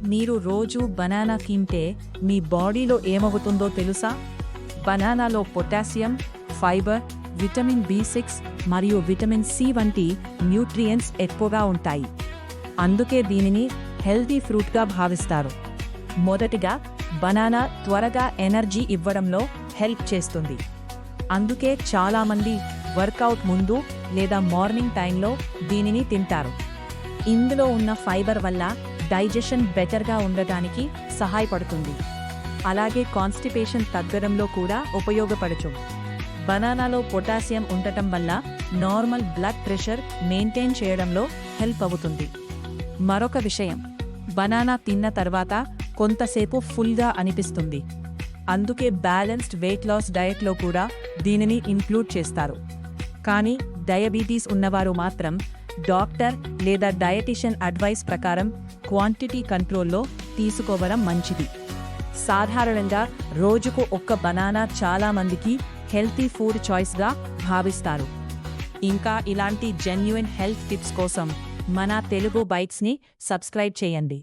మీరు రోజు బనానా తింటే మీ బాడీలో ఏమవుతుందో తెలుసా? బనానాలో పొటాషియం, ఫైబర్, విటమిన్ B6 మరియు విటమిన్ C వంటి న్యూట్రియంట్స్ ఎక్కువగా ఉంటాయి. అందుకే దీనిని హెల్తీ ఫ్రూట్గా భావిస్తారు. మొదటిగా, బనానా త్వరగా ఎనర్జీ ఇవ్వడంలో హెల్ప్ చేస్తుంది. అందుకే చాలామంది వర్కౌట్ ముందు లేదా మార్నింగ్ టైంలో దీనిని తింటారు. ఇందులో ఉన్న ఫైబర్ వల్ల డైజెషన్ బెటర్గా ఉండటానికి సహాయపడుతుంది. అలాగే కాన్స్టిపేషన్ తగ్గడంలో కూడా ఉపయోగపడుతుంది. బనానాలో పొటాషియం ఉండటం వల్ల నార్మల్ బ్లడ్ ప్రెషర్ మెయింటైన్ చేయడంలో హెల్ప్ అవుతుంది. మరొక విషయం, బనానా తిన్న తర్వాత కొంతసేపు ఫుల్గా అనిపిస్తుంది. అందుకే బ్యాలెన్స్డ్ వెయిట్ లాస్ డయట్లో కూడా దీనిని ఇంక్లూడ్ చేస్తారు. కానీ డయాబెటీస్ ఉన్నవారు మాత్రం డాక్టర్ లేదా డయటీషియన్ అడ్వైస్ ప్రకారం క్వాంటిటీ కంట్రోల్లో తీసుకోవడం మంచిది. సాధారణంగా రోజుకు ఒక్క బనానా చాలామందికి హెల్తీ ఫుడ్ చాయిస్గా భావిస్తారు. ఇంకా ఇలాంటి జెన్యూన్ హెల్త్ టిప్స్ కోసం మన తెలుగు బైట్స్ని సబ్స్క్రైబ్ చేయండి.